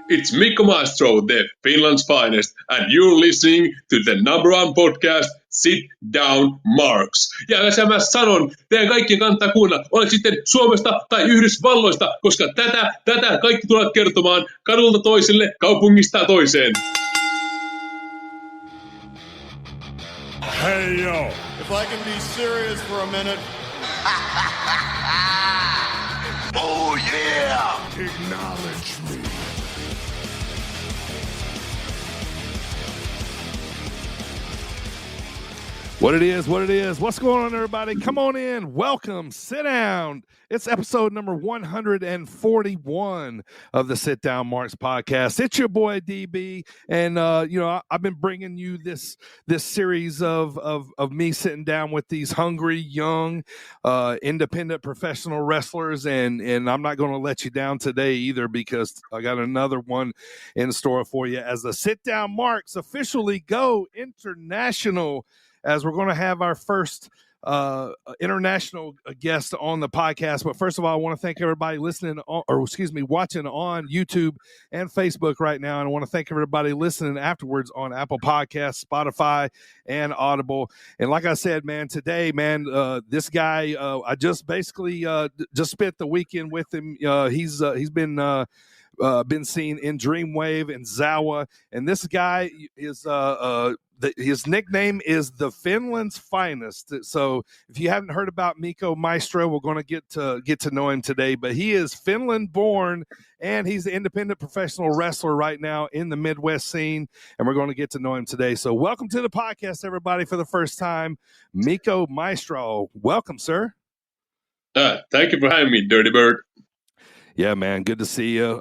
It's Mikko Maestro, the Finland's finest, and you're listening to the number one podcast, Sit Down Marks. Ja jos mä sanon, teidän kaikkien kannattaa kuunnella, olet sitten Suomesta tai Yhdysvalloista, koska tätä kaikki tulevat kertomaan kadulta toiselle, kaupungista toiseen. Hey yo! If I can be serious for a minute. Oh yeah! Acknowledge me. What it is. What's going on, everybody? Come on in. Welcome. Sit down. It's episode number 141 of the Sit Down Marks podcast. It's your boy DB, and I've been bringing you this series of me sitting down with these hungry, young, independent professional wrestlers, and I'm not going to let you down today either, because I got another one in store for you as the Sit Down Marks officially go international, as we're going to have our first international guest on the podcast. But first of all, I want to thank everybody watching on YouTube and Facebook right now. And I want to thank everybody listening afterwards on Apple Podcasts, Spotify, and Audible. And like I said, man, today, this guy, I just basically just spent the weekend with him. He's been seen in Dreamwave and ZOWA, and this guy is his nickname is the Finland's finest. So if you haven't heard about Mikko Maestro, we're going to get to know him today. But he is Finland born, and he's an independent professional wrestler right now in the Midwest scene, and we're going to get to know him today. So welcome to the podcast, everybody, for the first time, Mikko Maestro. Welcome, sir. Thank you for having me, Dirty Bird. Yeah, man. Good to see you.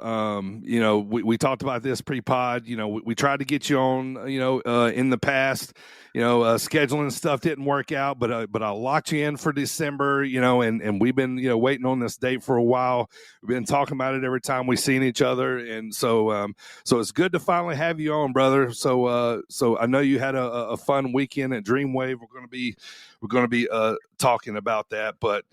We talked about this pre-pod. We tried to get you on, in the past. Scheduling stuff didn't work out, but I locked you in for December, and we've been, waiting on this date for a while. We've been talking about it every time we've seen each other. And so it's good to finally have you on, brother. So I know you had a fun weekend at Dreamwave. We're going to be talking about that. But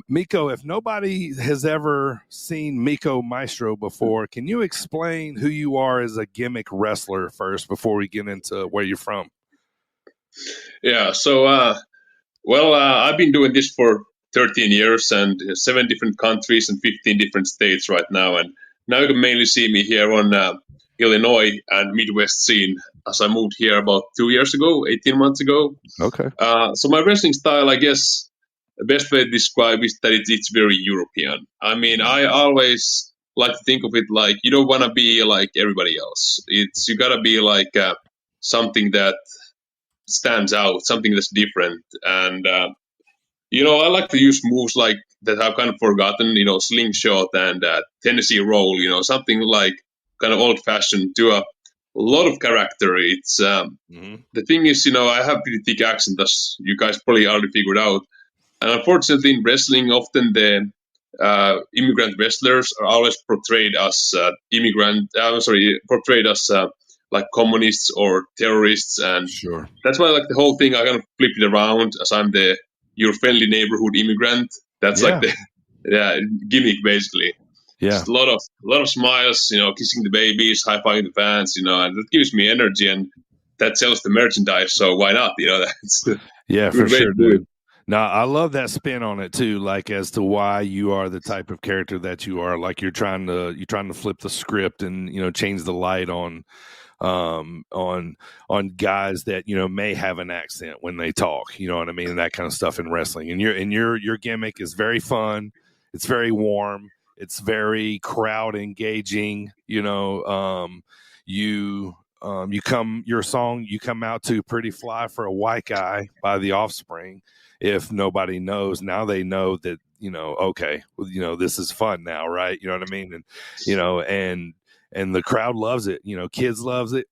Mikko, if nobody has ever seen Mikko Maestro before, can you explain who you are as a gimmick wrestler first before we get into where you're from? Yeah, so, I've been doing this for 13 years and 7 different countries and 15 different states right now. And now you can mainly see me here on Illinois and Midwest scene, as I moved here about 18 months ago. Okay. So my wrestling style, I guess, the best way to describe is that it's very European. I mean, I always like to think of it like you don't want to be like everybody else. You got to be like something that stands out, something that's different. And, I like to use moves like that I've kind of forgotten, slingshot and Tennessee roll, something like kind of old-fashioned to a lot of character. It's the thing is, I have pretty thick accent, as you guys probably already figured out. And unfortunately, in wrestling, often the immigrant wrestlers are always portrayed as like communists or terrorists, and sure. That's why like the whole thing I kind of flip it around, as I'm your friendly neighborhood immigrant. That's like the gimmick basically. Yeah, just a lot of smiles, kissing the babies, high-fiving the fans, and that gives me energy, and that sells the merchandise. So why not? That's for sure, dude. Now, I love that spin on it too, like as to why you are the type of character that you are. Like you're trying to flip the script and change the light on guys that may have an accent when they talk. You know what I mean, and that kind of stuff in wrestling. And your gimmick is very fun. It's very warm. It's very crowd engaging. You come out to Pretty Fly for a White Guy by The Offspring. If nobody knows, now they know that, okay, this is fun now, right? You know what I mean? And, and the crowd loves it. Kids love it.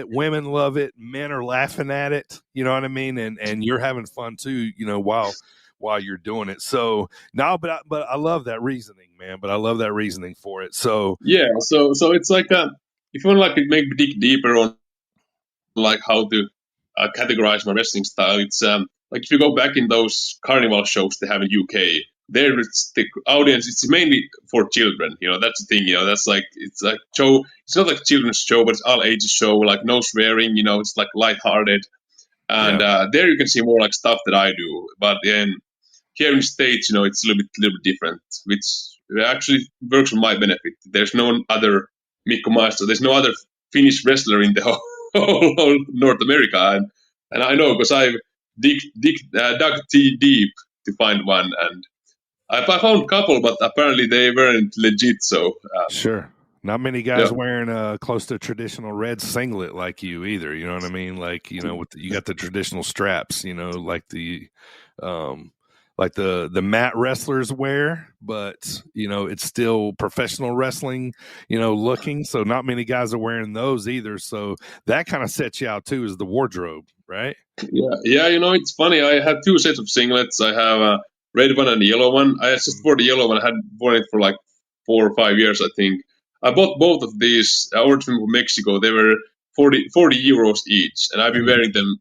Women love it. Men are laughing at it. You know what I mean? And you're having fun too, while you're doing it. So no, but I love that reasoning, man. But I love that reasoning for it. So yeah. So it's like if you want to like maybe dig deeper on like how to categorize my wrestling style, it's like if you go back in those carnival shows they have in UK, there it's the audience. It's mainly for children. That's the thing. That's like it's like show. It's not like children's show, but it's all ages show. Like no swearing. It's like lighthearted. And there you can see more like stuff that I do. But then here in the States, it's a little bit different, which actually works for my benefit. There's no other Mikko Maestro. There's no other Finnish wrestler in the whole North America, and I know because I've dug deep to find one, and I found a couple, but apparently they weren't legit. So sure. Not many guys wearing close to traditional red singlet like you either. You know what I mean? Like, you got the traditional straps, like the mat wrestlers wear, but it's still professional wrestling, looking. So not many guys are wearing those either. So that kind of sets you out too, is the wardrobe, right? Yeah. It's funny. I have two sets of singlets. I have a red one and a yellow one. I just bought the yellow one. I had worn it for like 4 or 5 years, I think. I bought both of these. I ordered them from Mexico. They were 40 euros each, and I've been wearing them,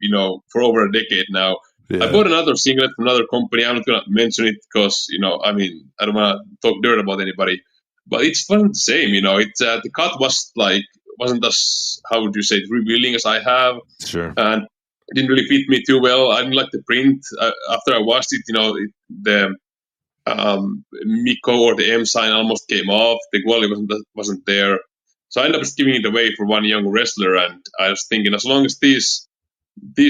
for over a decade now. Yeah. I bought another singlet from another company. I'm not going to mention it because, I don't want to talk dirt about anybody. But it's fun the same, It's the cut wasn't as, how would you say, revealing as I have. Sure. And it didn't really fit me too well. I didn't like the print. After I washed it, the Mikko or the M sign almost came off. The quality wasn't there. So I ended up just giving it away for one young wrestler. And I was thinking, as long as these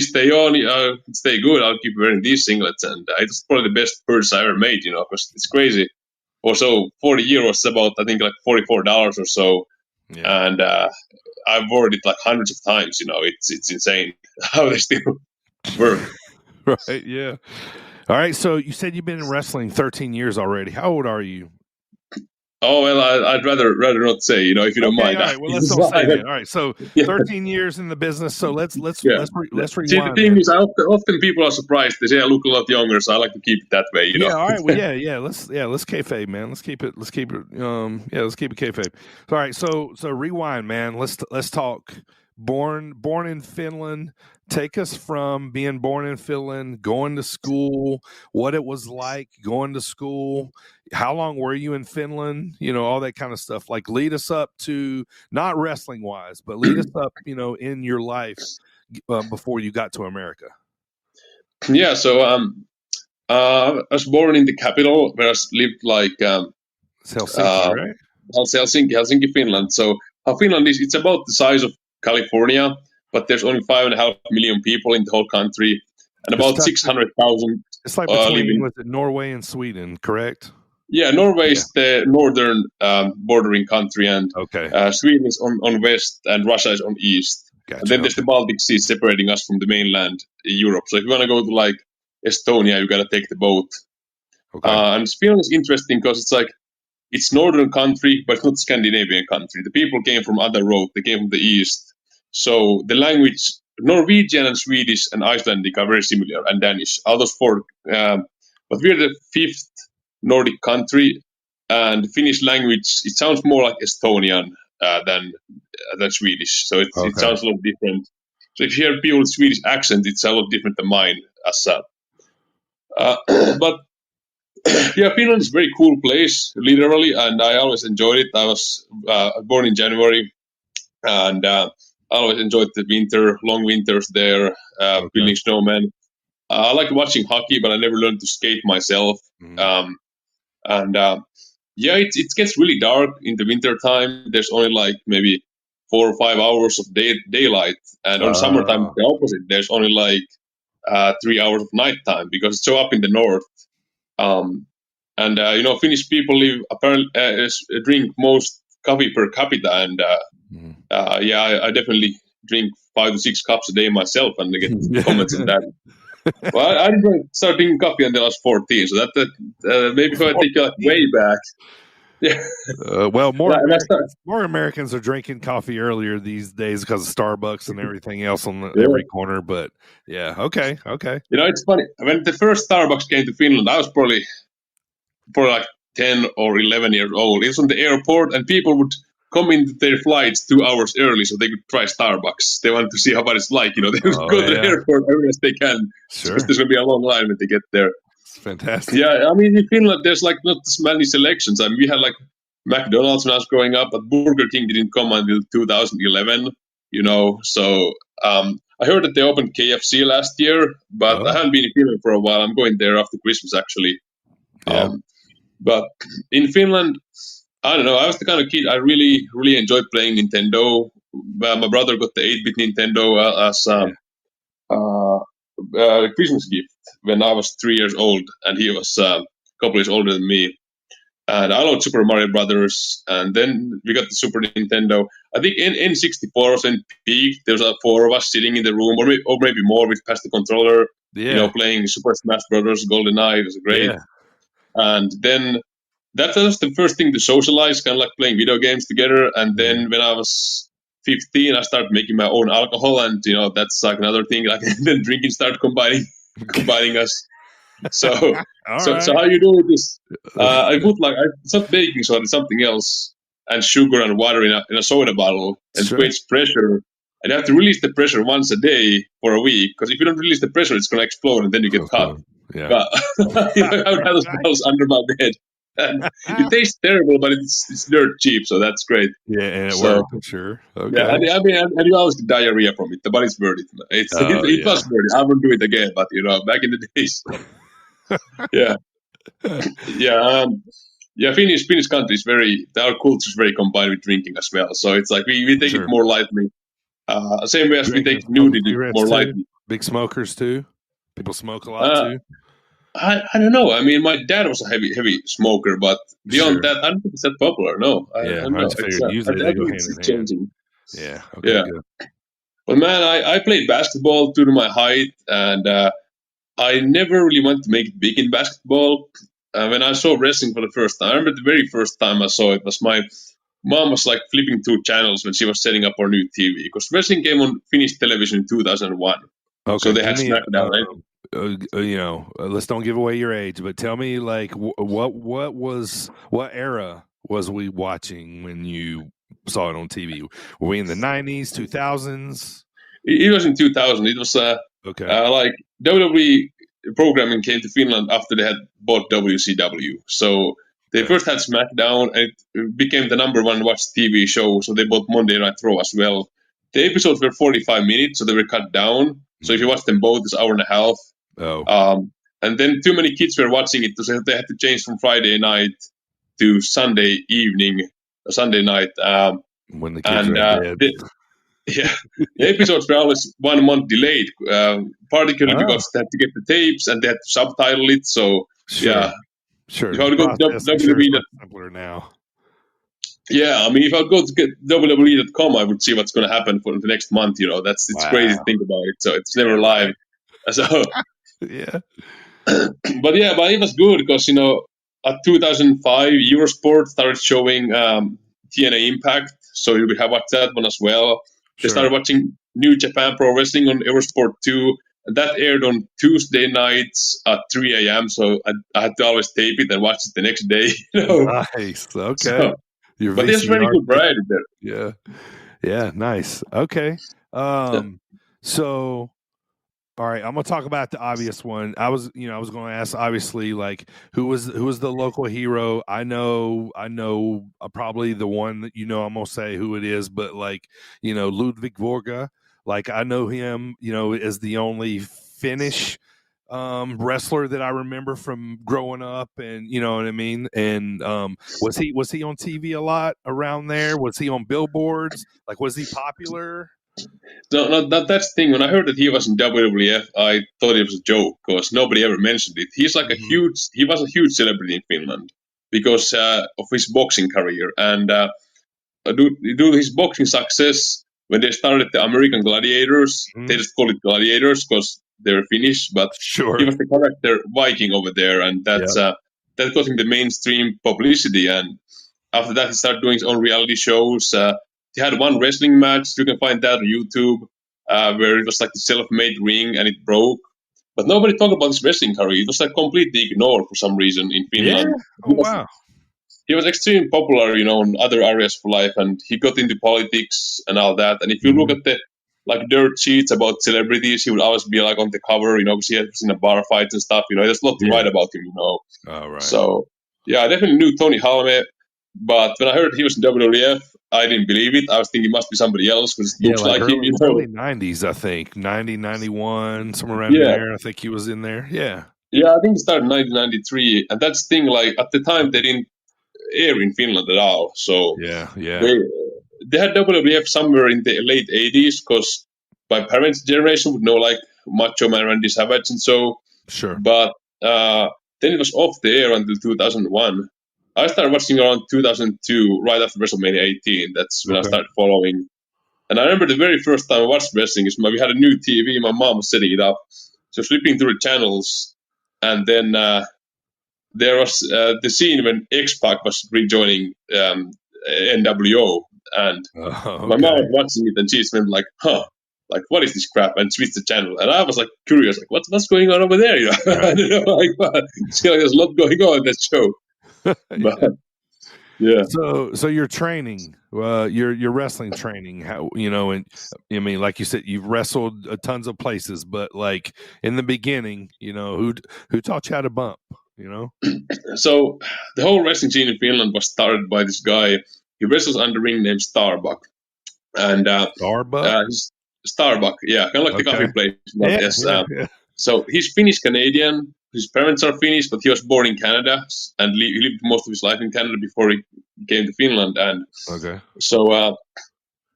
stay on, stay good, I'll keep wearing these singlets. And it's probably the best purchase I ever made, because it's crazy. Also, 40 euros, about, I think, like $44 or so. Yeah. And I've worn it like hundreds of times, it's insane how they still work. Right, yeah. All right, so you said you've been in wrestling 13 years already. How old are you? Oh, well, I'd rather not say, if you don't mind. All right, well, let's not say that. All right, so 13 years in the business, so let's rewind. See, the thing is, often people are surprised. They say I look a lot younger, so I like to keep it that way, Yeah, all right, well, let's kayfabe, man. Let's keep it kayfabe. All right, so rewind, man. Let's talk. Born in Finland. Take us from being born in Finland, going to school, what it was like going to school, how long were you in Finland, all that kind of stuff. Like lead us up to, not wrestling wise, but lead us up, in your life before you got to America. Yeah, so I was born in the capital where I lived like Helsinki, right? Helsinki, Finland. So Finland is, it's about the size of California, but there's only 5.5 million people in the whole country, and about 600,000. It's like between was it Norway and Sweden, correct? Yeah, Norway is the northern bordering country, and Sweden is on west, and Russia is on east. Gotcha. And then there's the Baltic Sea separating us from the mainland Europe. So if you want to go to like Estonia, you got to take the boat. Okay. And Finland is interesting because it's like, it's northern country, but it's not Scandinavian country. The people came from other road. They came from the east. So the language, Norwegian and Swedish and Icelandic are very similar, and Danish. All those four. But we're the 5th Nordic country, and Finnish language, it sounds more like Estonian than Swedish. So it sounds a lot different. So if you hear people with Swedish accent, it's a lot different than mine as but yeah, Finland is a very cool place, literally, and I always enjoyed it. I was born in January, and I always enjoyed the winter, long winters there, building snowmen. I like watching hockey, but I never learned to skate myself. It gets really dark in the winter time. There's only like maybe 4 or 5 hours of daylight, and on summertime the opposite. There's only like 3 hours of nighttime because it's so up in the north. Finnish people drink most coffee per capita, and I definitely drink 5 to 6 cups a day myself, and I get comments on that. Well, I didn't start drinking coffee until I was 14, so that maybe if I take you way back. Yeah. More Americans are drinking coffee earlier these days because of Starbucks and everything else on every corner. But yeah, okay. It's funny. When the first Starbucks came to Finland, I was probably like 10 or 11 years old. It was on the airport, and people would come into their flights 2 hours early so they could try Starbucks. They wanted to see how it's like. They would go to the airport as early as they can. Sure. Because there's going to be a long line when they get there. It's fantastic. Yeah, I mean, in Finland, there's like not as many selections. I mean, we had like McDonald's when I was growing up, but Burger King didn't come until 2011, So I heard that they opened KFC last year, but I haven't been in Finland for a while. I'm going there after Christmas, actually. Yeah. But in Finland, I don't know. I was the kind of kid I really, really enjoyed playing Nintendo. My brother got the 8-bit Nintendo as a Christmas gift when I was 3 years old, and he was a couple years older than me. And I loved Super Mario Brothers, and then we got the Super Nintendo. I think in N64 was in peak. There was 4 of us sitting in the room, or maybe more. We passed the controller, playing Super Smash Brothers, GoldenEye. It was great. Yeah. And then that was the first thing to socialize, kind of like playing video games together. And then when I was 15, I started making my own alcohol, and that's like another thing. Like then drinking started combining us. So how you do this? I put it's not baking soda, it's something else, and sugar and water in a soda bottle, and it creates pressure. And you have to release the pressure once a day for a week, because if you don't release the pressure, it's going to explode, and then you get caught. Yeah. But I would have those bottles under my bed. And it tastes terrible, but it's dirt cheap, so that's great. Yeah, and it worked, I'm sure. Okay. Yeah, and you always get diarrhea from it, but it's worth it. It was worth it. I wouldn't do it again, but back in the days. Yeah. Finnish country is our culture is very combined with drinking as well. So it's like we take it more lightly. Same way as we take nudity more lightly. Big smokers too. People smoke a lot too. I don't know. I mean, my dad was a heavy smoker, but beyond that, I don't think it's that popular. No, I don't know. It's changing. Yeah. Okay. Yeah. Good. But man, I played basketball due to my height, and I never really wanted to make it big in basketball. When I saw wrestling for the first time, I remember the very first time I saw it was my mom was like flipping 2 channels when she was setting up our new TV, because wrestling came on Finnish television in 2001. Okay, so they had SmackDown, right? Let's don't give away your age, but tell me, like, what era was we watching when you saw it on TV? Were we in the 90s, 2000s? It was in 2000. It was like WWE programming came to Finland after they had bought WCW. So they first had SmackDown, and it became the number 1 watched TV show. So they bought Monday Night Raw as well. The episodes were 45 minutes, so they were cut down. So if you watch them both, it's an hour and a half. And then too many kids were watching it, so they had to change from Friday night to Sunday evening, Sunday night. When the kids were dead. The episodes were always 1 month delayed, particularly because they had to get the tapes and they had to subtitle it. So sure. If I would go to WWE, simpler now. Yeah, I mean, if I would go to get WWE.com, I would see what's going to happen for the next month. It's crazy to think about it. So it's never live. So yeah. But it was good because at 2005, Eurosport started showing TNA Impact, so you could have watched that one as well. They started watching New Japan Pro Wrestling on Eurosport 2, and that aired on Tuesday nights at 3 a.m. So I had to always tape it and watch it the next day. Nice. Okay. But there's very good variety there. Yeah. Nice. Okay. So, all right, I'm gonna talk about the obvious one. I was going to ask, obviously, like who was the local hero. I know, probably the one that I'm gonna say who it is, but like Ludwig Vorga, like I know him, as the only Finnish wrestler that I remember from growing up, and you know what I mean. And was he on TV a lot around there? Was he on billboards? Like, was he popular? No, that's the thing. When I heard that he was in WWF, I thought it was a joke because nobody ever mentioned it. He's like he was a huge celebrity in Finland because of his boxing career, and due to his boxing success, when they started the American Gladiators, they just call it Gladiators because they're Finnish, but he was the character Viking over there, and that got him the mainstream publicity. And after that, he started doing his own reality shows. He had one wrestling match. You can find that on YouTube, where it was like the self-made ring and it broke. But nobody talked about his wrestling career. It was like completely ignored for some reason in Finland. Yeah. Oh, wow. He was extremely popular, in other areas of life, and he got into politics and all that. And if you look at the like dirt sheets about celebrities. He would always be like on the cover, because he was in a bar fights and stuff. There's a lot to write about him. Oh, right. So yeah, I definitely knew Tony Halme, but when I heard he was in WWF, I didn't believe it. I was thinking it must be somebody else because it looks like him. Early 90s, I think. 90, 91, somewhere around there. I think he was in there. Yeah. Yeah, I think it started in 1993, and that's the thing. Like at the time, they didn't air in Finland at all. So yeah. They had WWF somewhere in the late 80s because my parents' generation would know like Macho Man, Randy Savage, and so. Sure. But then it was off the air until 2001. I started watching around 2002, right after WrestleMania 18. That's when I started following. And I remember the very first time I watched wrestling is we had a new TV. My mom was setting it up. So flipping through the channels, and then there was the scene when X-Pac was rejoining NWO, and my mom was watching it, and she just went like, "Huh, like what is this crap?" and switched the channel. And I was like curious, like what's going on over there? I don't know, like there's a lot going on in that show. But, yeah. So your training, your wrestling training, how and I mean, like you said, you've wrestled tons of places, but like in the beginning, who taught you how to bump? So the whole wrestling scene in Finland was started by this guy. He wrestles under ring named Starbuck, and Starbuck, yeah, kind of like the coffee place. Yes. So he's Finnish Canadian. His parents are Finnish, but he was born in Canada and he lived most of his life in Canada before he came to Finland. And so,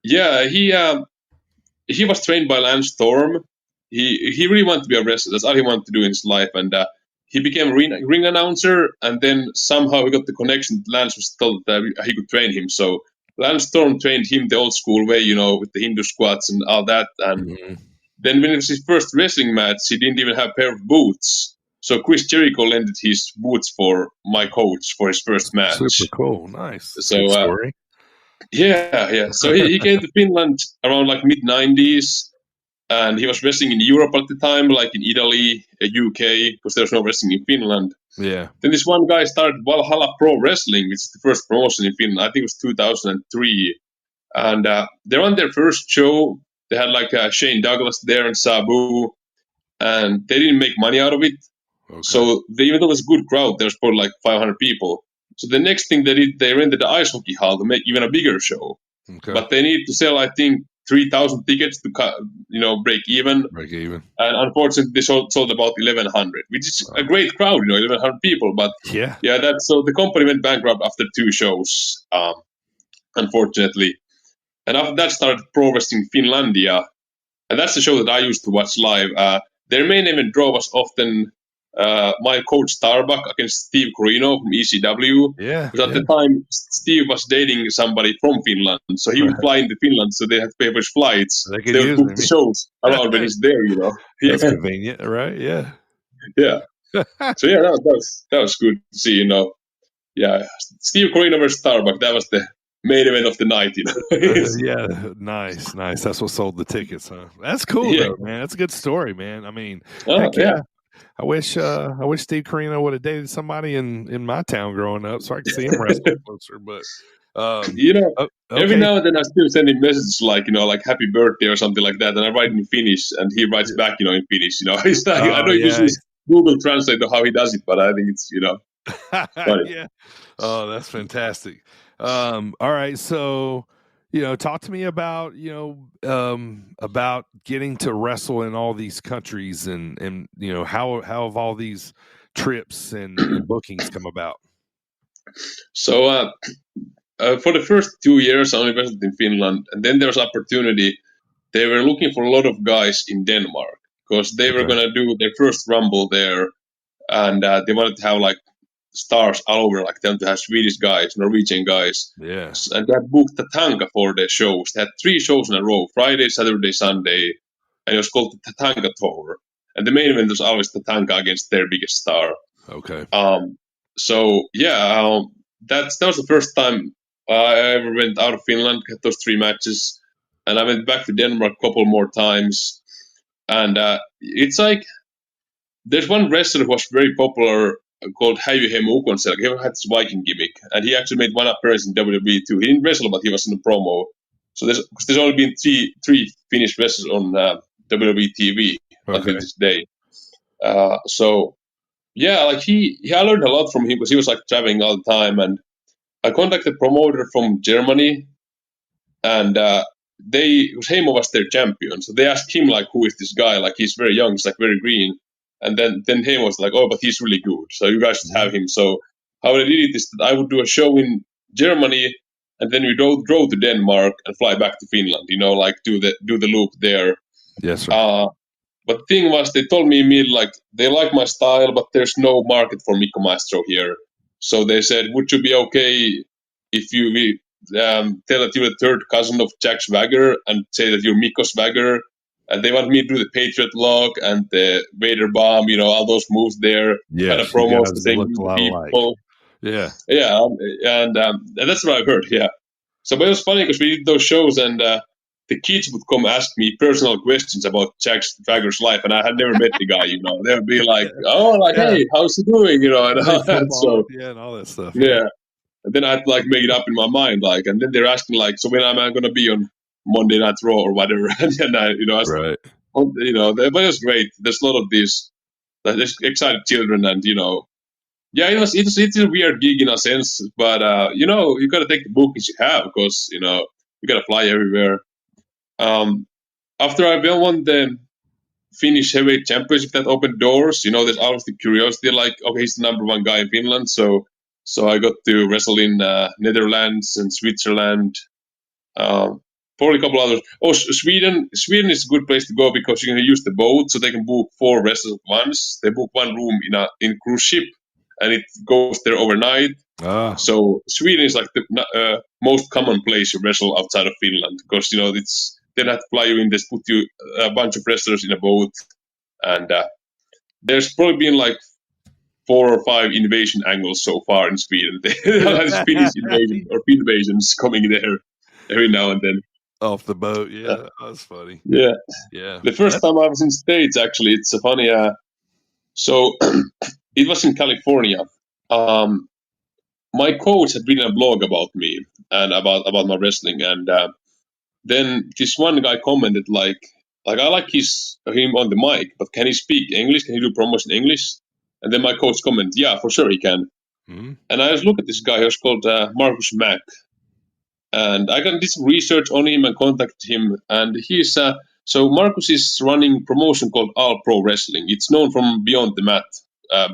he was trained by Lance Storm. He really wanted to be a wrestler. That's all he wanted to do in his life. And he became a ring announcer. And then somehow he got the connection. Lance was told that he could train him. So Lance Storm trained him the old school way, with the Hindu squats and all that. And then when it was his first wrestling match, he didn't even have a pair of boots. So Chris Jericho lended his boots for my coach for his first match. Super cool. Nice. So, story. Yeah. So he came to Finland around like mid-90s, and he was wrestling in Europe at the time, like in Italy, UK, because there was no wrestling in Finland. Yeah. Then this one guy started Valhalla Pro Wrestling, which is the first promotion in Finland. I think it was 2003. And they're on their first show. They had like Shane Douglas there and Sabu, and they didn't make money out of it. So even though it was a good crowd, there was probably like 500 people. So the next thing they did, they rented the ice hockey hall to make even a bigger show. But they needed to sell, I think, 3,000 tickets to break even. And unfortunately, they sold about 1,100, which is a great crowd, 1,100 people. But so the company went bankrupt after 2 shows, unfortunately. And after that started Pro Wrestling Finlandia. And that's the show that I used to watch live. Their main event draw was often my coach Starbuck against Steve Corino from ECW. Because at the time, Steve was dating somebody from Finland. So he would fly into Finland, so they had to pay for his flights. They would book the shows around when he's there, That's convenient, right? Yeah. Yeah. So that was good to see, Yeah. Steve Corino versus Starbuck, that was the main event of the night, Yeah, nice. That's what sold the tickets, huh? That's cool, though, man. That's a good story, man. I mean, I wish Steve Corino would have dated somebody in my town growing up, so I could see him wrestle closer. But every now and then I still send him messages like happy birthday or something like that, and I write in Finnish, and he writes back in Finnish. It's like, I don't use Google Translate to how he does it, but I think it's funny. Yeah. Oh, that's fantastic. All right, so talk to me about about getting to wrestle in all these countries, and how have all these trips and bookings come about? So for the first 2 years, I only wrestled in Finland, and then there was opportunity. They were looking for a lot of guys in Denmark because they were going to do their first Rumble there, and they wanted to have like stars all over, like them to have Swedish guys, Norwegian guys. Yes. And they had booked Tatanka for their shows. They had 3 shows in a row, Friday, Saturday, Sunday, and it was called the Tatanka Tour. And the main event was always Tatanka against their biggest star. Okay. That was the first time I ever went out of Finland, had those 3 matches. And I went back to Denmark a couple more times. And it's like, there's one wrestler who was very popular called Häijy Hemu Ukonsel. He had this Viking gimmick, and he actually made one appearance in WWE too. He didn't wrestle, but he was in the promo. So there's only been three Finnish wrestlers on WWE TV until this day. So yeah, like I learned a lot from him because he was like traveling all the time, and I contacted a promoter from Germany, and Heimo was their champion. So they asked him like, who is this guy? Like he's very young, he's like very green. And then Heimo was like, oh, but he's really good. So you guys should have him. So how I did it is that I would do a show in Germany, and then we drove to Denmark and fly back to Finland. Like do the loop there. Yes, sir. But the thing was, they told me immediately, like, they like my style, but there's no market for Mikko Maestro here. So they said, would you be okay if you tell that you're the third cousin of Jack Swagger and say that you're Mikko Swagger? And they want me to do the Patriot Lock and the Vader Bomb, all those moves there. Yeah, kind of promos the same people. Yeah. Yeah, and that's what I've heard, yeah. So but it was funny because we did those shows, and the kids would come ask me personal questions about Jack Swagger's life, and I had never met the guy, They would be like, hey, how's he doing, and all that. So, and all that stuff. Yeah. And then I'd like make it up in my mind, like, and then they're asking like, so when am I going to be on Monday Night Raw or whatever? And then I Right. but it was great. There's a lot of these excited children, and yeah, it's a weird gig in a sense, but you got to take the bookings you have because you got to fly everywhere. After I won the Finnish heavyweight championship, that opened doors. There's always the curiosity, like, okay, he's the number one guy in Finland, so I got to wrestle in Netherlands and Switzerland, probably a couple others. Oh, Sweden is a good place to go because you can use the boat, so they can book 4 wrestlers at once. They book one room in cruise ship, and it goes there overnight. So Sweden is like the most common place you wrestle outside of Finland because they don't have to fly you in. They put you a bunch of wrestlers in a boat, and there's probably been like 4 or 5 invasion angles so far in Sweden. There's Finnish invasion or invasions coming there every now and then. Off the boat, yeah, that's funny. Yeah. The first time I was in States, actually, it's a funny. So it was in California. My coach had written a blog about me and about my wrestling, and then this one guy commented like I like him on the mic, but can he speak English? Can he do promos in English? And then my coach commented, yeah, for sure he can. Mm-hmm. And I just looked at this guy. He was called Marcus Mack. And I did some research on him and contacted him. And he's so Marcus is running a promotion called All Pro Wrestling. It's known from Beyond the Mat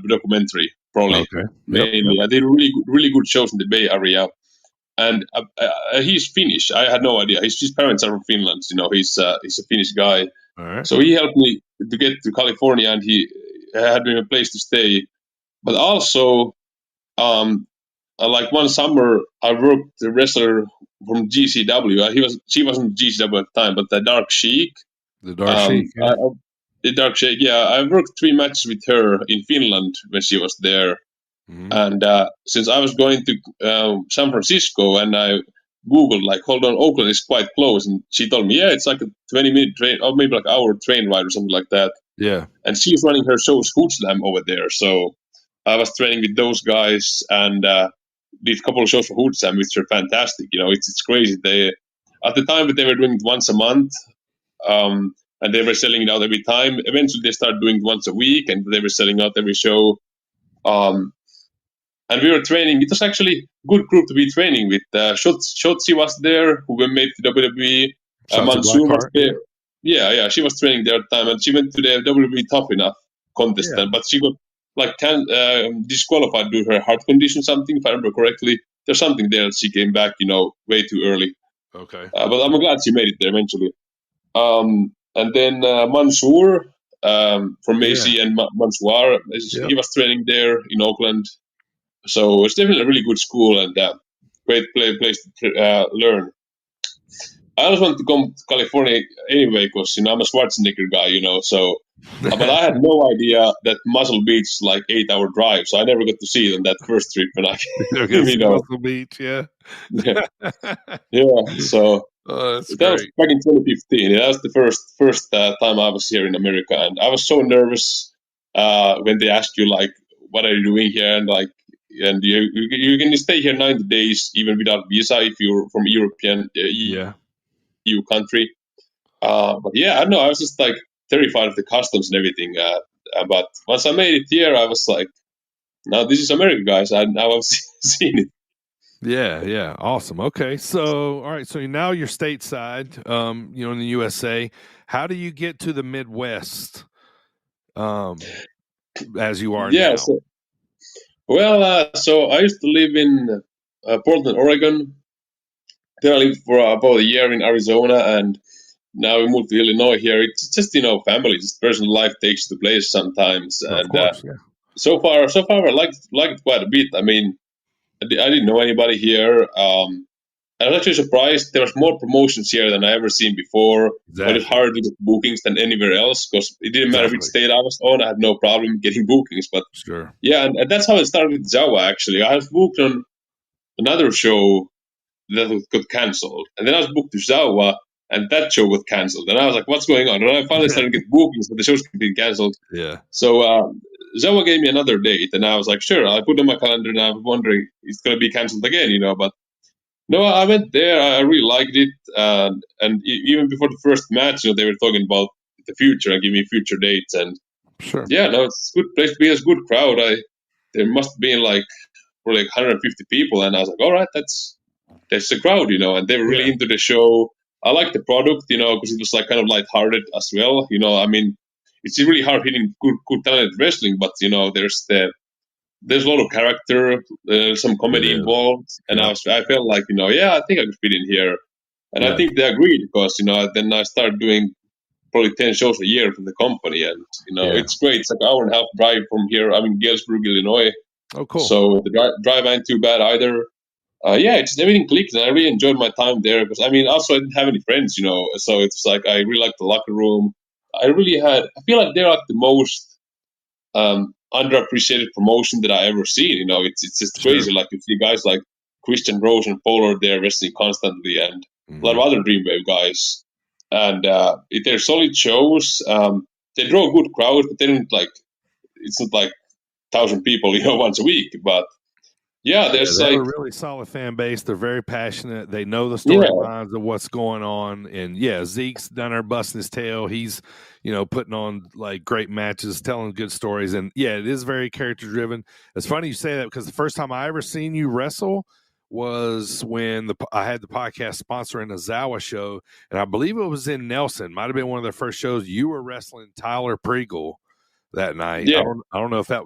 documentary, probably. Okay. Mainly. Yep. I did really good shows in the Bay Area. And he's Finnish. I had no idea. His parents are from Finland. He's a Finnish guy. All right. So he helped me to get to California, and he had me a place to stay. But also, like one summer, I worked the wrestler from GCW. She wasn't GCW at the time, but the Dark Sheik. The Dark Sheik. Yeah. The Dark Sheik. Yeah, I worked 3 matches with her in Finland when she was there. Mm-hmm. And since I was going to San Francisco, and I Googled, like, hold on, Oakland is quite close. And she told me, yeah, it's like a 20-minute train, or maybe like an hour train ride or something like that. Yeah. And she's running her shows Food Slam over there. So I was training with those guys and did a couple of shows for Food Slam, which are fantastic. It's crazy. At the time, they were doing it once a month. And they were selling it out every time. Eventually, they started doing it once a week, and they were selling out every show. And we were training. It was actually a good group to be training with. Shotzi was there, who made to WWE. Mansoor was there. Yeah, she was training there at the time, and she went to the WWE Tough Enough contest, but she got disqualified due to her heart condition, something, if I remember correctly. There's something there that she came back, way too early. Okay. But I'm glad she made it there eventually. And then Mansoor from AC and Mansoor, he was training there in Oakland. So it's definitely a really good school and great place to learn. I always wanted to come to California anyway because I'm a Schwarzenegger guy, so. But I had no idea that Muscle Beach is like 8-hour drive, so I never got to see it on that first trip when I Muscle Beach, yeah. So that was back in 2015. That was the first time I was here in America, and I was so nervous when they asked you like, "What are you doing here?" and you can stay here 90 days even without visa if you're from European. EU country. But yeah, I don't know. I was just like terrified of the customs and everything. But once I made it here, I was like, "Now this is America, guys." Now I've seen it. Yeah, awesome. Okay, so all right, so now you're stateside, in the USA. How do you get to the Midwest, as you are Yeah. now? So I used to live in Portland, Oregon. Then I lived for about a year in Arizona, and now we moved to Illinois. Here, it's just family, just personal life takes the place sometimes, Of and course, yeah. so far, I liked it quite a bit. I mean, I didn't know anybody here. I was actually surprised there was more promotions here than I ever seen before. But it's Exactly. harder to get bookings than anywhere else because it didn't matter which Exactly. state I was on. I had no problem getting bookings. But Sure. yeah, and that's how it started with ZOWA. Actually, I was booked on another show that got cancelled, and then I was booked to ZOWA, and that show got cancelled. And I was like, "What's going on?" And I finally started to get bookings, but the show's been cancelled. Yeah. So ZOWA gave me another date, and I was like, "Sure." I put it on my calendar, and I was wondering it's going to be cancelled again, But no, I went there. I really liked it, and even before the first match, they were talking about the future and giving me future dates. And Sure. yeah, no, it's a good place to be. It's a good crowd. There must have been like probably like 150 people, and I was like, all right, that's the crowd, And they were really Yeah. into the show. I liked the product, because it was like kind of lighthearted as well. I mean, it's really hard hitting good talented wrestling, but there's a lot of character, some comedy It is. involved, and Yeah. I felt like yeah, I think I could fit in here, and I Yeah. think they agreed because then I started doing probably 10 shows a year for the company, and Yeah. it's great. It's like an hour and a half drive from here. I'm in Galesburg, Illinois, Oh, cool. so the drive ain't too bad either. Yeah, it's everything clicked, and I really enjoyed my time there because I mean, also I didn't have any friends, so it's like I really liked the locker room. I feel like they're like the most underappreciated promotion that I ever seen. It's just Sure. crazy. Like you see guys like Christian Rose and Polar there wrestling constantly, and a lot of Mhm. other Dreamwave guys. And they're solid shows. They draw a good crowd, but they don't like. It's not like 1,000 people, once a week. But yeah, Yeah, there's they have like a really solid fan base. They're very passionate. They know the yeah, storylines of what's going on. And yeah, Zeke's down there busting his tail. He's, putting on like great matches, telling good stories. And yeah, it is very character driven. It's funny you say that because the first time I ever seen you wrestle was when I had the podcast sponsoring a ZOWA show, and I believe it was in Nelson. Might have been one of their first shows. You were wrestling Tyler Prelude that night. yeah. I don't know if that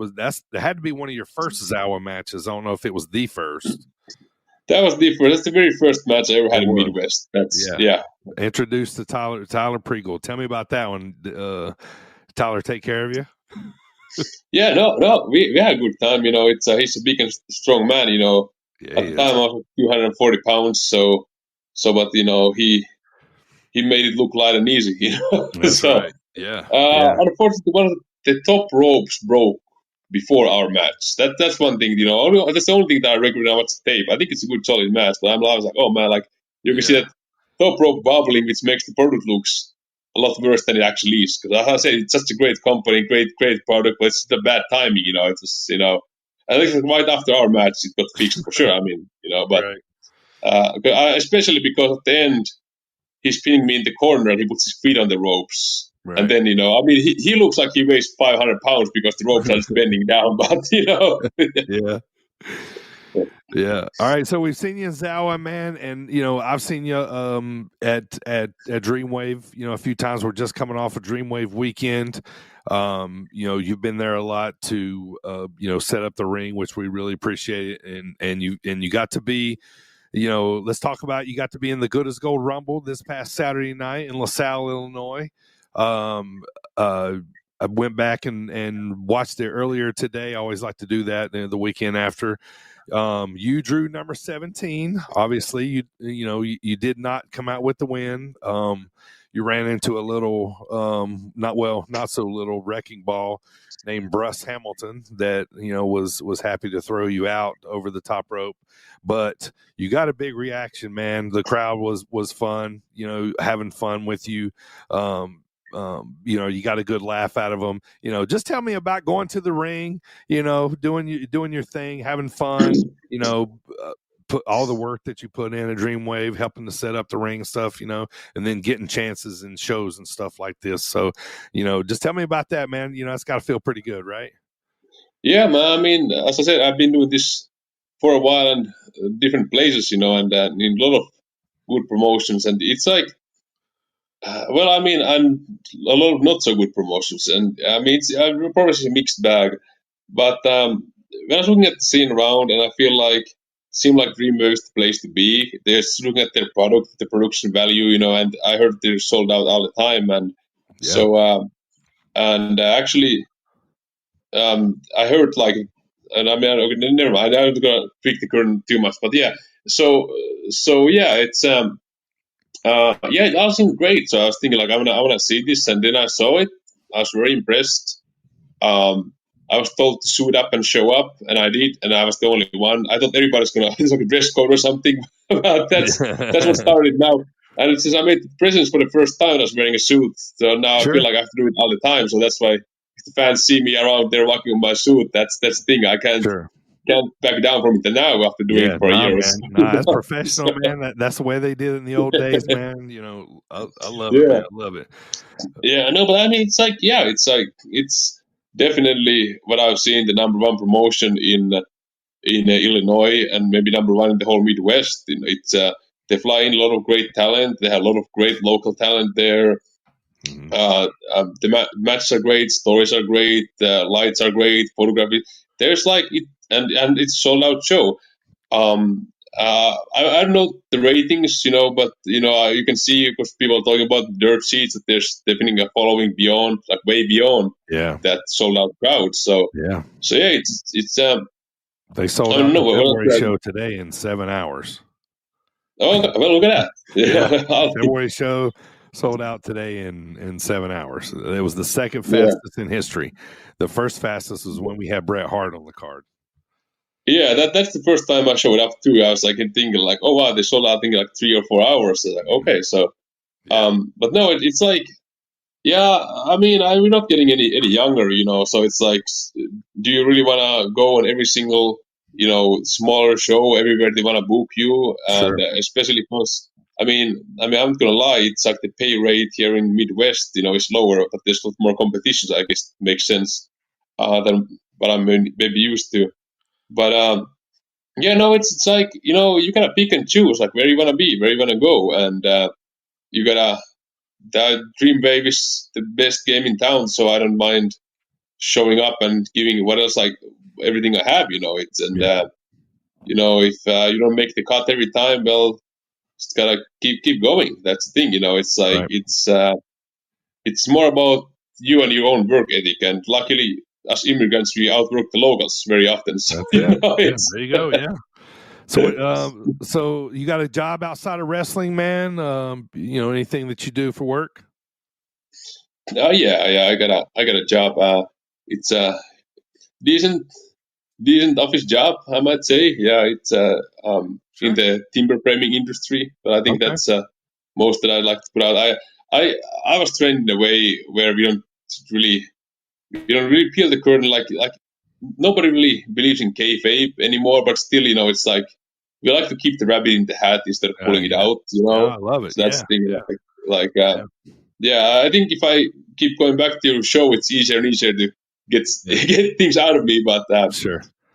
had to be one of your first ZOWA matches. I don't know if it was the first. That was different. That's the very first match I ever had It in was. Midwest. That's Yeah. yeah. Introduced to Tyler Prelude. Tell me about that one. Tyler take care of you? Yeah, no, we had a good time. He's a big and strong man. Yeah, At he the time is. I was 240 pounds, but he made it look light and easy. That's So right. Yeah. Yeah. unfortunately, one of the top ropes broke before our match. That's one thing. That's the only thing that I recommend I watch the tape. I think it's a good solid match, but I was like, oh man, like you can see Yeah. that top rope wobbling, which makes the product looks a lot worse than it actually is. Because as I said, it's such a great company, great product, but it's just a bad timing. It was I think right after our match, it got fixed for sure. I mean, but Right. especially because at the end he's pinning me in the corner and he puts his feet on the ropes. And Right. then, I mean, he looks like he weighs 500 pounds because the ropes are just bending down. But, Yeah. Yeah. All right. So we've seen you in ZOWA, man, and I've seen you at Dreamwave, a few times. We're just coming off a Dreamwave weekend. You've been there a lot to set up the ring, which we really appreciate, and you got to be. Let's talk about you got to be in the Good as Gold Rumble this past Saturday night in LaSalle, Illinois. I went back and watched it earlier today. I always like to do that the weekend after. You drew number 17. Obviously, you did not come out with the win. You ran into a little, not so little wrecking ball named Bruce Hamilton that was happy to throw you out over the top rope. But you got a big reaction, man. The crowd was fun, having fun with you. You got a good laugh out of them. Just tell me about going to the ring, doing your thing, having fun, put all the work that you put in a Dreamwave, helping to set up the ring and stuff, you know, and then getting chances in shows and stuff like this. So, you know, just tell me about that, man. You know, it's got to feel pretty good, right? Yeah, man. I mean, as I said, I've been doing this for a while and different places, you know, and in a lot of good promotions. And it's like, well, I mean, and a lot of not so good promotions. And I mean, it's probably a mixed bag. But when I was looking at the scene around, and I feel like, seem like Dreamwave is the place to be. They're looking at their product, the production value, you know, and I heard they're sold out all the time. And so, actually, I heard like, and I mean, okay, never mind. I'm not gonna tweak the curtain too much, but yeah. So yeah, it's yeah, it all seemed great. So I was thinking like, I wanna see this, and then I saw it. I was very impressed. I was told to suit up and show up, and I did, and I was the only one. I thought everybody's gonna it's like a dress code or something. But that's what started now. And it says I made presents for the first time. I was wearing a suit, so now I feel like I have to do it all the time. So that's why if the fans see me around there walking in my suit, that's the thing. I can't back down from it now after doing it for years. Nah, that's professional, man. That's the way they did it in the old days, man. You know, I love it, man. I love it. Yeah, no, but I mean, it's definitely what I've seen, the number one promotion in Illinois, and maybe number one in the whole Midwest. You know, it's they fly in a lot of great talent. They have a lot of great local talent there. The matches are great, stories are great, lights are great, photography. There's like it, and it's sold out show. I don't know the ratings, you know, but you know you can see because people are talking about dirt sheets that there's definitely a following beyond, like way beyond, that sold out crowd. So yeah, it's they sold out the February show today in 7 hours. Oh, well, look at that! February show sold out today in 7 hours. It was the second fastest in history. The first fastest was when we had Bret Hart on the card. Yeah, that's the first time I showed up too. I was like thinking like, oh wow, they sold out I think like 3 or 4 hours. So like, okay, so but no, it's like, yeah, I mean, we're not getting any younger, you know. So it's like, do you really want to go on every single, you know, smaller show everywhere they want to book you? And especially because, I mean, I'm not gonna lie, it's like the pay rate here in Midwest, you know, is lower, but there's a lot more competition. So I guess it makes sense than what I'm maybe used to. But yeah, no, it's like, you know, you gotta pick and choose, like where you wanna be, where you wanna go, and you gotta. That Dreamwave is the best game in town, so I don't mind showing up and giving what else, like everything I have, you know. It's you know, if you don't make the cut every time, well, just gotta keep going. That's the thing, you know. It's like it's more about you and your own work ethic, and luckily, as immigrants, we outwork the locals very often. So you know, there you go, So you got a job outside of wrestling, man? You know, anything that you do for work? Yeah, I got a job. It's a decent office job, I might say. Yeah, it's in the timber framing industry, but I think that's most that I'd like to put out. I was trained in a way where we don't really peel the curtain, like nobody really believes in kayfabe anymore, but still, you know, it's like we like to keep the rabbit in the hat instead of pulling it out, you know. I love it. So that's the thing. Yeah, I think if I keep going back to your show, it's easier and easier to get things out of me. But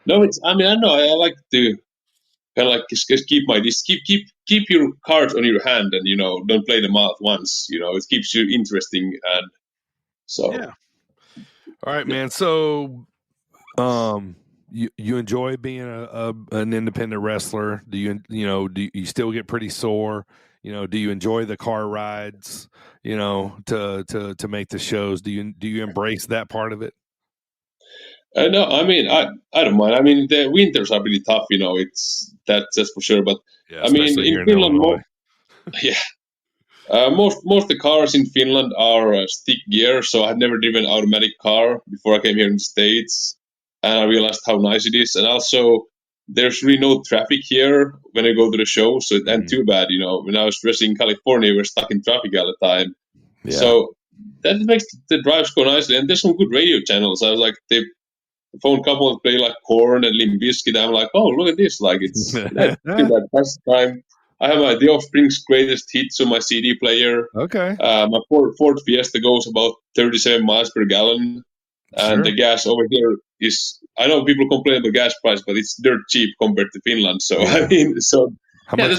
no, it's. I mean, I know I like to kind of like just keep your cards on your hand, and you know, don't play them all at once. You know, it keeps you interesting, and so. Yeah. All right, man. So, you enjoy being an independent wrestler? Do you still get pretty sore? You know, do you enjoy the car rides? You know, to make the shows? Do you embrace that part of it? No, I mean, I don't mind. I mean, the winters are really tough. You know, that's for sure. But I mean, in Finland, most of the cars in Finland are stick gear. So I've never driven an automatic car before I came here in the States, and I realized how nice it is. And also, there's really no traffic here when I go to the show, so it ain't too bad. You know, when I was racing in California, we're stuck in traffic all the time. Yeah. So that makes the drives go nicely, and there's some good radio channels. I was like, phone couple and play like Korn and Limp Bizkit. I'm like, oh, look at this! Like it's that pastime. I have my The Offspring's greatest hits on my CD player. Okay. My Ford Fiesta goes about 37 miles per gallon, and the gas over here is. I know people complain about gas price, but it's dirt cheap compared to Finland. So I mean, there's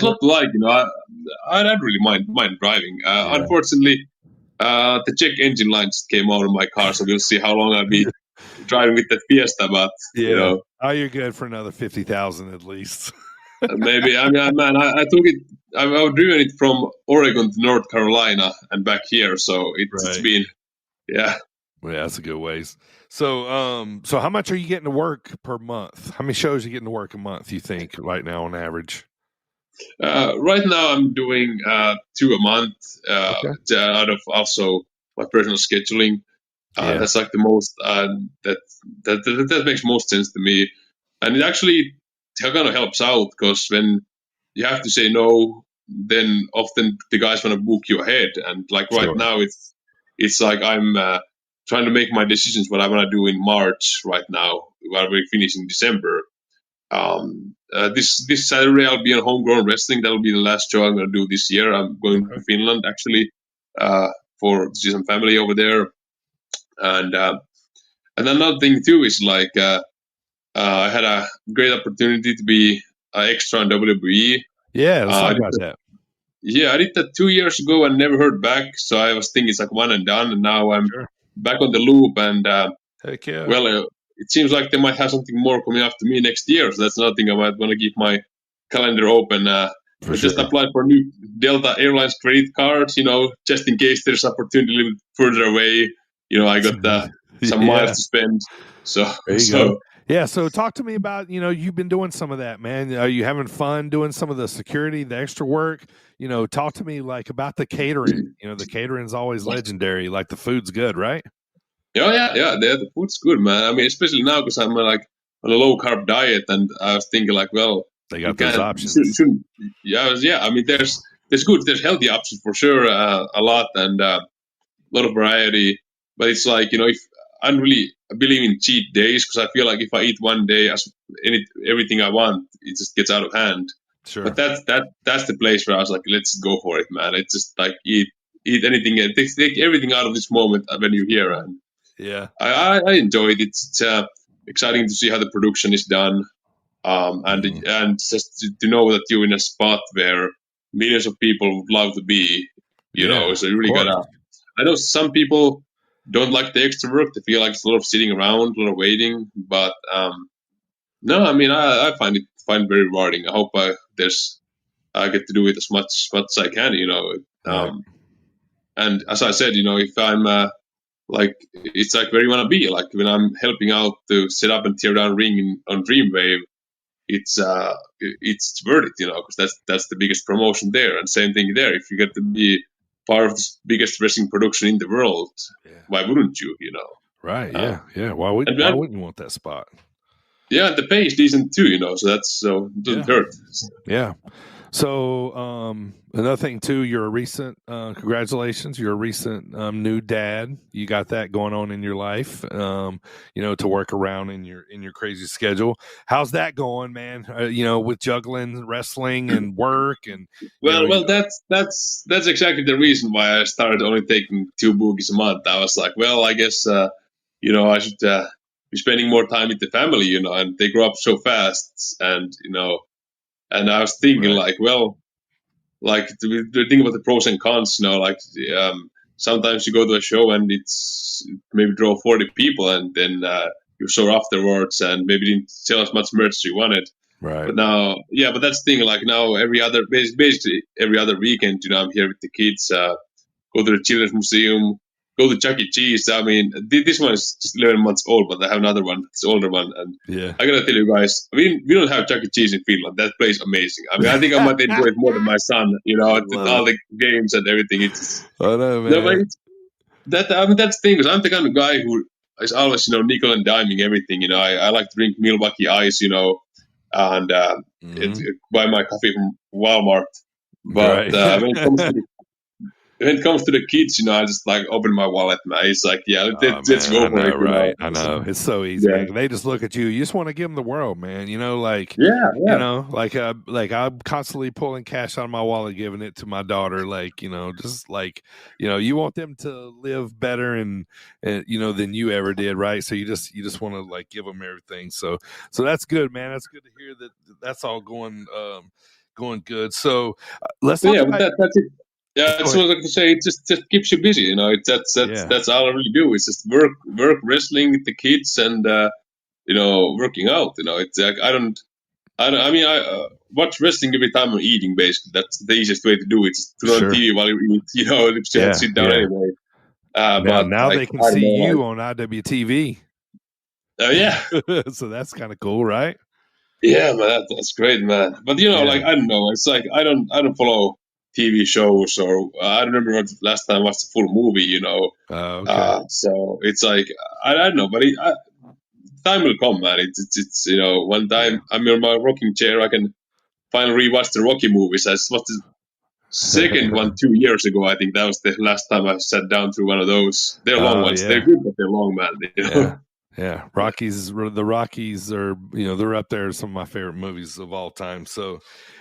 a lot to like. I don't really mind driving. Unfortunately, the check engine line just came out of my car, so we'll see how long I'll be driving with the Fiesta. But you're good for another 50,000 at least. Maybe. I mean, man, I took it. I've driven it from Oregon to North Carolina and back here, so it's been, yeah. Well, yeah, that's a good ways. So, so how much are you getting to work per month? How many shows are you getting to work a month, you think, right now on average? Right now, I'm doing 2 a month out of also my personal scheduling. That's like the most that makes most sense to me, and it actually kind of helps out because when you have to say no, then often the guys want to book you ahead, and like right now it's like I'm trying to make my decisions what I want to do in March right now while we're finishing December. This Saturday I'll be on Homegrown Wrestling. That'll be the last show I'm going to do this year. I'm going to Finland actually to see some family over there, and another thing too is like I had a great opportunity to be extra on WWE. Yeah, let's talk about that. Yeah, I did that 2 years ago and never heard back. So I was thinking it's like one and done, and now I'm back on the loop. And heck yeah. Well, it seems like they might have something more coming after me next year. So that's another thing I might want to keep my calendar open. Just applied for a new Delta Airlines credit card, just in case there's opportunity a little bit further away. I got some miles to spend. So there you go. Yeah, so talk to me about, you've been doing some of that, man. Are you having fun doing some of the security, the extra work? Talk to me like about the catering. The catering's always legendary. Like the food's good, right? Yeah. The food's good, man. I mean, especially now because I'm like on a low carb diet, and I was thinking like, well, they got those options. I mean, there's healthy options for sure, a lot, and a lot of variety. But it's like if I believe in cheat days because I feel like if I eat one day, everything I want, it just gets out of hand. Sure. But that's the place where I was like, let's go for it, man. It's just like eat anything and take everything out of this moment when you're here. And I enjoyed it. It's exciting to see how the production is done, and just to know that you're in a spot where millions of people would love to be. So you really gotta. I know some people don't like the extra work. They feel like it's a lot of sitting around, a lot of waiting. But no, I mean, I find it very rewarding. I hope I get to do it as much as I can. And as I said, if I'm like, it's like where you want to be. Like when I'm helping out to set up and tear down ring on Dreamwave, it's worth it, because that's the biggest promotion there. And same thing there. If you get to be part of the biggest wrestling production in the world, why wouldn't you? Right? Yeah. Why wouldn't you want that spot? Yeah, the pay is decent too. So it doesn't hurt. Yeah. So another thing too, you're a recent congratulations, you're a recent new dad. You got that going on in your life, to work around in your crazy schedule. How's that going, man? With juggling wrestling and work and well, that's exactly the reason why I started only taking 2 boogies a month. I was like, well, I guess I should be spending more time with the family, and they grow up so fast, and and I was thinking like, well, like to think about the pros and cons, sometimes you go to a show and it's maybe draw 40 people, and then you're sore afterwards, and maybe didn't sell as much merch as you wanted. Right. But now, but that's the thing. Like now, basically every other weekend, I'm here with the kids. Go to the Children's Museum. Go to Chuck E. Cheese. I mean, this one is just 11 months old, but I have another one, it's older one. And I gotta tell you guys, we don't have Chuck E. Cheese in Finland. That place is amazing. I mean, I think I might enjoy it more than my son. All the games and everything. It's I know, man. No, but that's the thing. Because I'm the kind of guy who is always, nickel and diming everything. I like to drink Milwaukee Ice, and buy my coffee from Walmart. But when it comes to when it comes to the kids, I just like open my wallet, man. It's like, let's go for it. Right? I know it's so easy, Yeah. man. They just look at you. You just want to give them the world, man. Like like I'm constantly pulling cash out of my wallet, giving it to my daughter. Just like you want them to live better and than you ever did, right? So you just want to like give them everything. So that's good, man. That's good to hear that that's all going good. So let's talk about that's it. Yeah, that's what I was going to say. It just keeps you busy, That's all I really do. It's just work, wrestling with the kids, and working out. It's like I mean, I watch wrestling every time I'm eating. Basically, that's the easiest way to do it. Just turn on TV while you eat. You have to sit down anyway. Now like, they can see you on IWTV. Yeah. So that's kind of cool, right? Yeah, man, that's great, man. But like I don't know, it's like I don't follow TV shows, or I don't remember what last time I watched a full movie. Okay. So it's like I don't know, but time will come, man. It's one time I'm in my rocking chair, I can finally rewatch the Rocky movies. I watched the second one 2 years ago. I think that was the last time I sat down through one of those. They're long ones. They're good, but they're long, man. Yeah, the Rockies are, they're up there as some of my favorite movies of all time. So,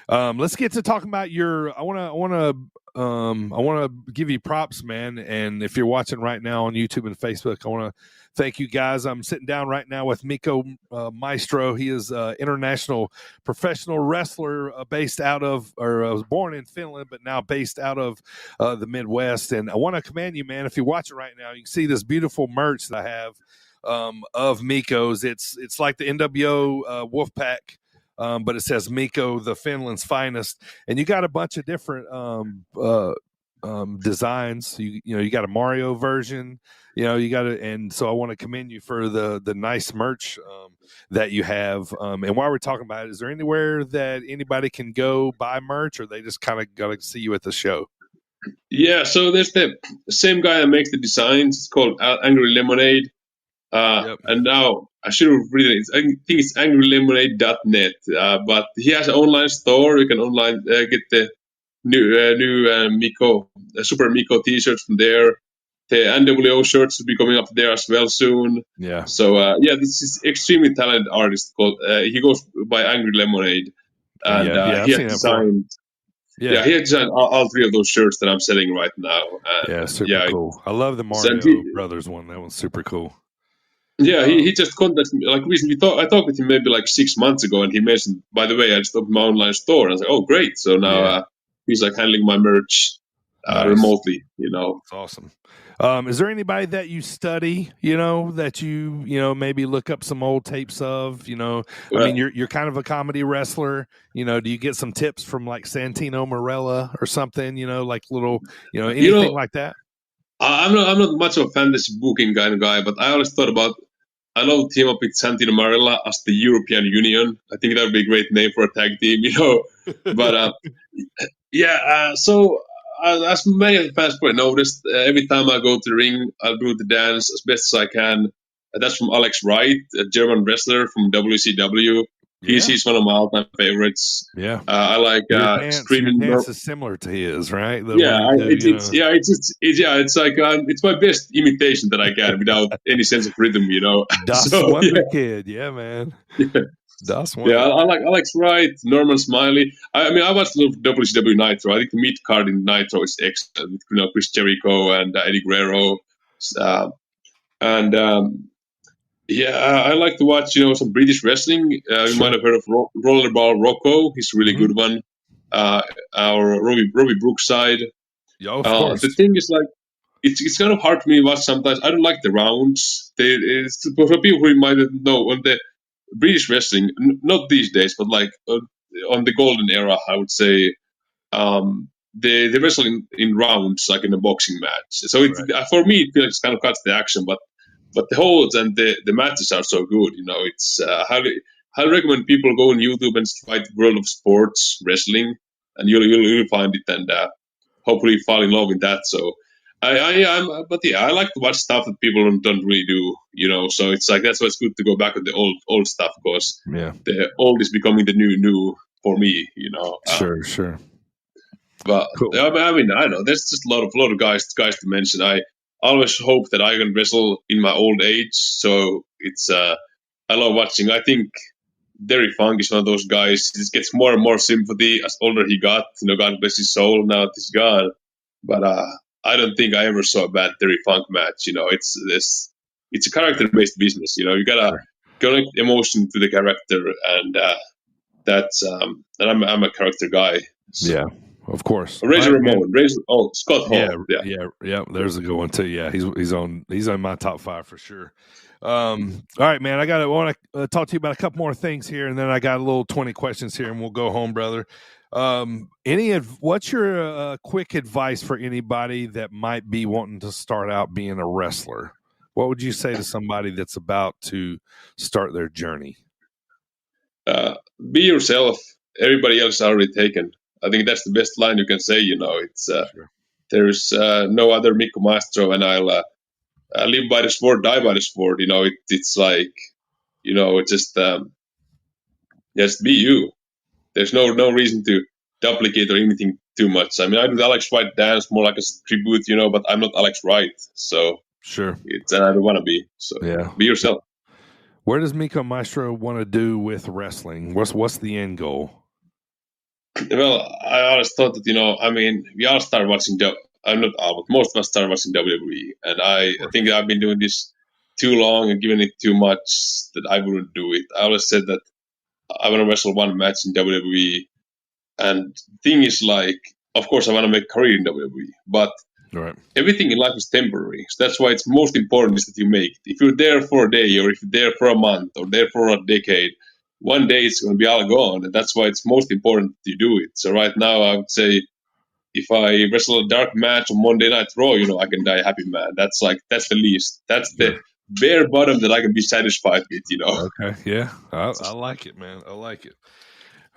let's get to talking about I want to give you props, man. And if you're watching right now on YouTube and Facebook, I want to thank you guys. I'm sitting down right now with Mikko Maestro. He is an international professional wrestler based out of, or was born in Finland, but now based out of the Midwest. And I want to commend you, man. If you're watching right now, you can see this beautiful merch that I have of Mikko's. It's like the NWO Wolfpack, but it says Mikko, the Finland's finest, and you got a bunch of different designs. You got a Mario version, and so I want to commend you for the nice merch that you have. And while we're talking about it, is there anywhere that anybody can go buy merch, or they just kind of got to see you at the show? Yeah, so there's the same guy that makes the designs. It's called Angry Lemonade. And now I should have written it. I think it's angrylemonade.net. But he has an online store. You can online get the new Mikko, Super Mikko t-shirts from there. The NWO shirts will be coming up there as well soon. Yeah. So this is extremely talented artist called. He goes by Angry Lemonade, and he has designed. Yeah, he has designed all three of those shirts that I'm selling right now. Super cool. I love the Mario Brothers one. That one's super cool. Yeah, he just contacted me. Like recently, I talked with him maybe like 6 months ago, and he mentioned, by the way, I just opened my online store. And I was like, oh, great. So now he's like handling my merch remotely, That's awesome. Is there anybody that you study, that you maybe look up some old tapes of, I mean, you're kind of a comedy wrestler, do you get some tips from like Santino Marella or something, like little, anything like that? I'm not much of a fantasy booking kind of guy, but I always thought about, I love to team up with Santino Marella as the European Union. I think that would be a great name for a tag team, But so as many of the fans probably noticed, every time I go to the ring, I'll do the dance as best as I can. That's from Alex Wright, a German wrestler from WCW. He's one of my all-time favorites. Yeah, I like screaming. Your dance is similar to his, right? It's like it's my best imitation that I can without any sense of rhythm, Das Wonder Kid, yeah, man. Yeah. Das Wonder. Yeah, I like Alex Wright, Norman Smiley. I mean, I watched a lot of WCW Nitro. I think the mid card in Nitro is excellent. Chris Jericho and Eddie Guerrero, I like to watch, some British wrestling. You might have heard of Rollerball Rocco. He's a really good one. Our Robbie Brookside. Yeah, of course. The thing is, like, it's kind of hard for me to watch sometimes. I don't like the rounds. For people who might not know, on the British wrestling, not these days, but like on the golden era, I would say, they wrestle in rounds, like in a boxing match. So for me, it feels kind of cuts the action, but the holds and the matches are so good. It's highly recommend people go on YouTube and write World of Sports Wrestling, and you'll find it, and hopefully fall in love with that. So I like to watch stuff that people don't really do. So it's like that's why it's good to go back to the old stuff, because the old is becoming the new for me. Sure. But Cool. I mean, I don't know. There's just a lot of guys to mention. I always hope that I can wrestle in my old age. So it's I love watching. I think Derry Funk is one of those guys. He just gets more and more sympathy as older he got. God bless his soul. Now he's gone. But I don't think I ever saw a bad Derry Funk match. It's a character based business. You gotta connect emotion to the character, and that's and I'm a character guy. So. Yeah, of course. Razor All right, Ramon, Scott Hall. Yeah. There's a good one too. Yeah, he's on my top 5 for sure. All right, man. I want to talk to you about a couple more things here, and then I got a little 20 questions here, and we'll go home, brother. What's your quick advice for anybody that might be wanting to start out being a wrestler? What would you say to somebody that's about to start their journey? Be yourself. Everybody else is already taken. I think that's the best line you can say. It's Sure. there's no other Mikko Maestro, and I'll live by the sport, die by the sport. It's like just be you. There's no reason to duplicate or anything too much. I mean, I do the Alex Wright dance more like a tribute, but I'm not Alex Wright, so Sure. I don't want to be. So Yeah, be yourself. Where does Mikko Maestro want to do with wrestling? What's the end goal? Well, I always thought that, I mean, we all start watching I'm not all, but most of us start watching WWE, and I think I've been doing this too long and giving it too much that I wouldn't do it. I always said that I want to wrestle one match in WWE, and the thing is, like, of course, I want to make a career in WWE, but everything in life is temporary. So that's why it's most important is that you make it. If you're there for a day, or if you're there for a month, or there for a decade, one day it's going to be all gone, and that's why it's most important that you do it. So right now, I would say, if I wrestle a dark match on Monday Night Raw, I can die a happy man. That's the least. That's the bare bottom that I can be satisfied with. Okay, yeah, I like it, man. I like it.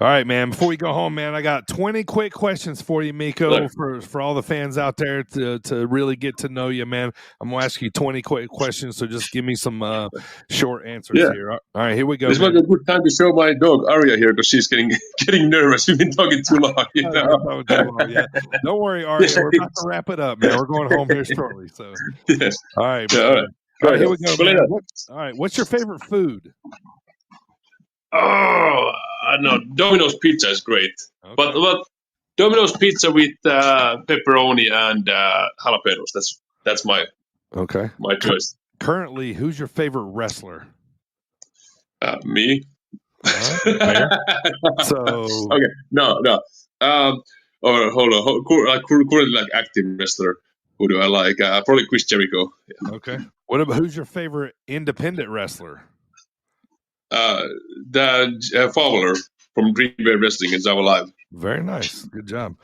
All right, man. Before we go home, man, I got 20 quick questions for you, Mikko, for all the fans out there to really get to know you, man. I'm going to ask you 20 quick questions, so just give me some short answers here. All right, here we go. This was a good time to show my dog, Arya, here, because she's getting nervous. We've been talking too long. Yeah. Don't worry, Arya. We're about to wrap it up, man. We're going home here shortly. So, yes. All right, all right, here we go, man. All right, what's your favorite food? Oh, no, Domino's pizza is great, but Domino's pizza with pepperoni and jalapenos. That's my choice. Currently, who's your favorite wrestler? Me. So okay, no. Or hold on, currently like active wrestler. Who do I like? Probably Chris Jericho. Yeah. Okay. What about who's your favorite independent wrestler? The Fowler from Dreamwave Wrestling and ZOWA Live. Very nice. Good job.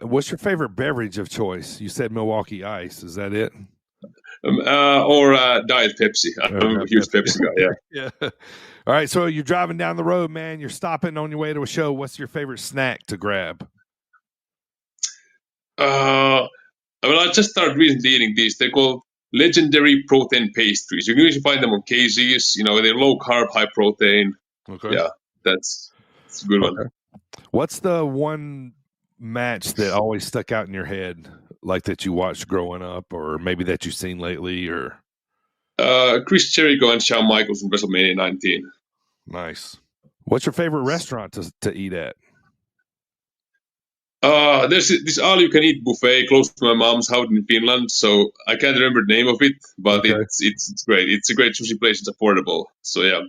What's your favorite beverage of choice? You said Milwaukee Ice. Is that it? Or Diet Pepsi. I'm a huge Pepsi guy, yeah. All right, so you're driving down the road, man. You're stopping on your way to a show. What's your favorite snack to grab? I just started recently eating these. They're called Legendary Protein Pastries. You can usually find them on KZ's. They're low carb, high protein. Okay. Yeah, that's a good one. What's the one match that always stuck out in your head, like that you watched growing up, or maybe that you've seen lately, or? Chris Jericho and Shawn Michaels in WrestleMania 19. Nice. What's your favorite restaurant to eat at? There's this all-you-can-eat buffet close to my mom's house in Finland, so I can't remember the name of it, but it's great. It's a great sushi place. It's affordable, so yeah.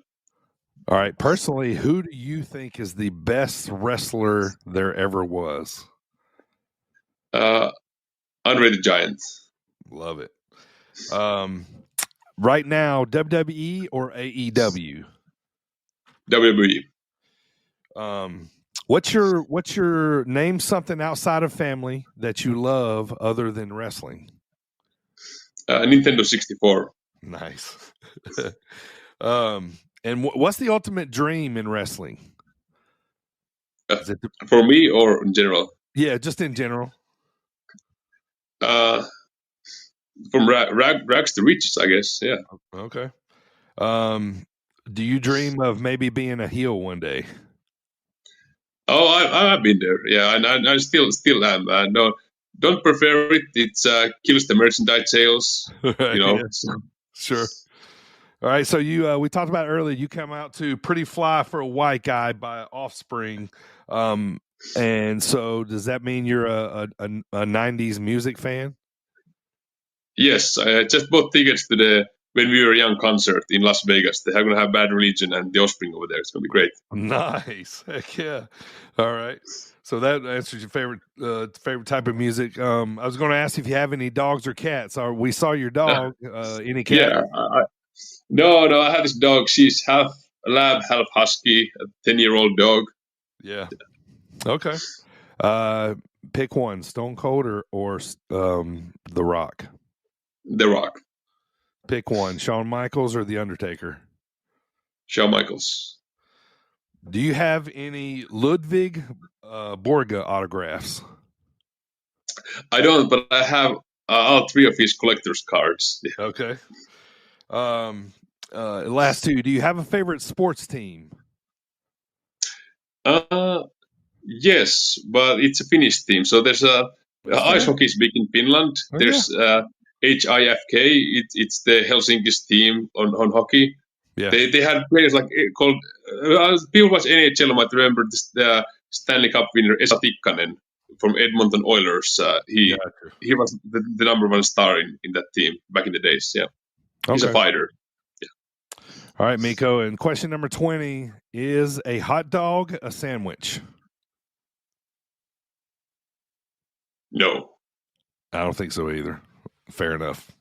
All right. Personally, who do you think is the best wrestler there ever was? Andre the Giant. Love it. Right now, WWE or AEW? WWE. What's your name something outside of family that you love other than wrestling? Nintendo 64. Nice. And what's the ultimate dream in wrestling? For me or in general? Yeah, just in general. From rags to riches, I guess. Yeah. Okay. Do you dream of maybe being a heel one day? Oh, I've been there. Yeah, and I still am. No, don't prefer it. It's kills the merchandise sales. You know. Yeah, sure. All right, so you we talked about earlier. You come out to "Pretty Fly for a White Guy" by Offspring, and so does that mean you're a '90s music fan? Yes, I just bought tickets to the When We Were Young concert in Las Vegas. They're going to have Bad Religion and The Offspring over there. It's going to be great. Nice, heck yeah! All right, so that answers your favorite type of music. I was going to ask if you have any dogs or cats. Or we saw your dog. Any cat? Yeah. No, I have this dog. She's half lab, half husky, a 10-year-old dog. Yeah. Okay. Pick one: Stone Cold or The Rock. The Rock. Pick one: Shawn Michaels or The Undertaker. Shawn Michaels. Do you have any Ludwig Borga autographs? I don't, but I have all 3 of his collector's cards. Yeah. Okay. Last two. Do you have a favorite sports team? Yes, but it's a Finnish team. So there's ice hockey is big in Finland. There's HIFK. It's the Helsinki's team on hockey. Yeah. They had players like called people watch NHL might remember this Stanley Cup winner Esa Tikkanen from Edmonton Oilers. He was the number one star in that team back in the days. Yeah, he's a fighter. Yeah. All right, Mikko. And question number 20: is a hot dog a sandwich? No, I don't think so either. Fair enough.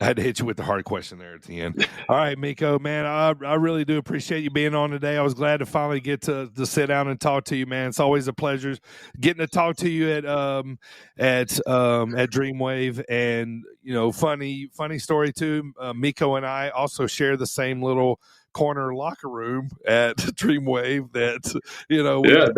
I had to hit you with the hard question there at the end. All right, Mikko, man, I really do appreciate you being on today. I was glad to finally get to sit down and talk to you, man. It's always a pleasure getting to talk to you at Dreamwave. And funny story too. Mikko and I also share the same little corner locker room at Dreamwave that we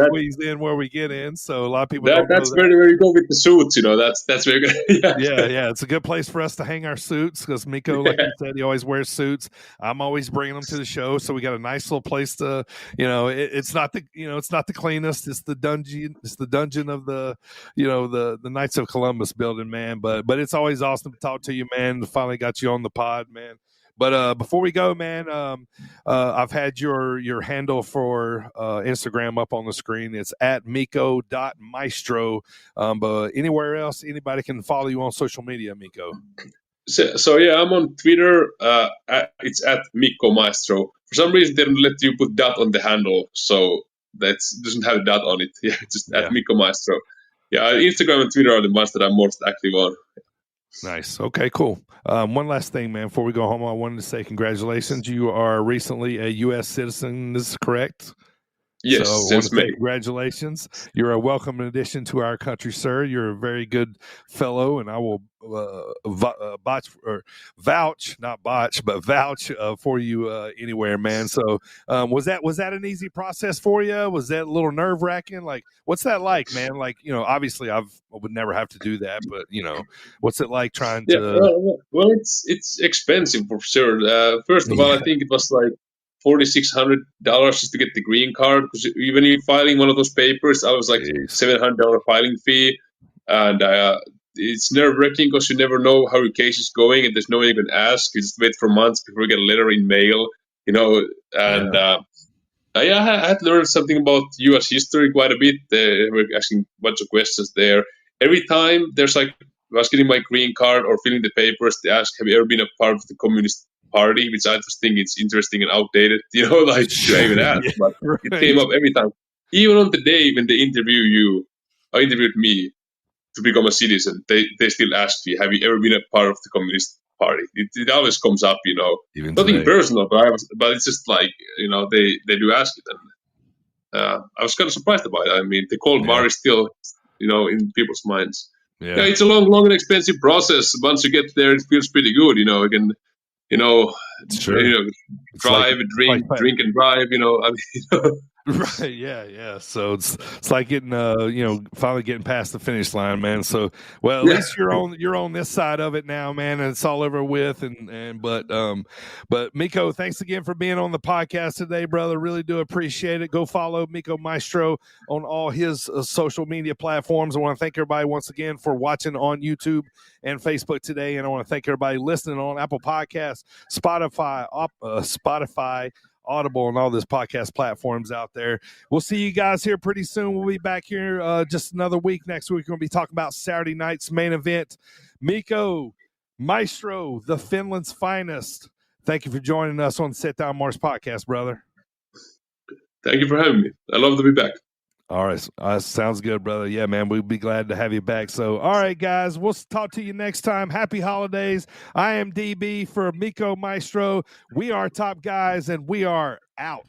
squeeze in where we get in. So a lot of people that's where you go with the suits. That's very good. Yeah. It's a good place for us to hang our suits because Mikko, like you said, he always wears suits. I'm always bringing them to the show, so we got a nice little place to. It's not the cleanest. It's the dungeon. It's the dungeon of the Knights of Columbus building, man. But it's always awesome to talk to you, man. Finally got you on the pod, man. But before we go, man, I've had your handle for Instagram up on the screen. It's at Mikko.Maestro. But anywhere else, anybody can follow you on social media, Mikko. So yeah, I'm on Twitter. It's at Mikko Maestro. For some reason, they don't let you put dot on the handle, so that doesn't have a dot on it. Yeah, just at Mikko Maestro. Yeah, Instagram and Twitter are the ones that I'm most active on. Nice. Okay, cool. One last thing, man. Before we go home, I wanted to say congratulations. You are recently a U.S. citizen. This is correct? Yes, so congratulations. You're a welcome addition to our country, sir. You're a very good fellow, and I will vouch for you anywhere, man. So was that an easy process for you? Was that a little nerve-wracking? Like, what's that like, man? Like, obviously I would never have to do that, but what's it like trying to well, it's expensive for sure. First of all, I think it was like $4,600 just to get the green card, because when you're filing one of those papers, I was like $700 filing fee, and it's nerve-wracking because you never know how your case is going, and there's no one you can ask. You just wait for months before you get a letter in mail, I had to learn something about U.S. history quite a bit. They were asking a bunch of questions there. Every time there's I was getting my green card or filling the papers, they ask, have you ever been a part of the Communist Party? Which I just think it's interesting and outdated, should I even ask? But it came up every time. Even on the day when they interviewed me to become a citizen, they still ask you, have you ever been a part of the Communist Party? It always comes up, Even nothing today. personal, but it's just like, they do ask it. And I was kind of surprised about it. I mean, the cold bar is still, in people's minds. Yeah, it's a long and expensive process. Once you get there, it feels pretty good. You can, drive, drink and drive. I mean, Right. Yeah. So it's like getting finally getting past the finish line, man. So well, at least you're on this side of it now, man, and it's all over with. But Mikko, thanks again for being on the podcast today, brother. Really do appreciate it. Go follow Mikko Maestro on all his social media platforms. I want to thank everybody once again for watching on YouTube and Facebook today, and I want to thank everybody listening on Apple Podcasts, Spotify, Audible, and all those podcast platforms out there. We'll see you guys here pretty soon. We'll be back here just another week. Next week, we're going to be talking about Saturday night's main event. Mikko Maestro, the Finland's finest. Thank you for joining us on the Sit Down Mars podcast, brother. Thank you for having me. I love to be back. All right. Sounds good, brother. Yeah, man, we'd be glad to have you back. So, all right, guys, we'll talk to you next time. Happy holidays. I am DB for Mikko Maestro. We are Top Guys, and we are out.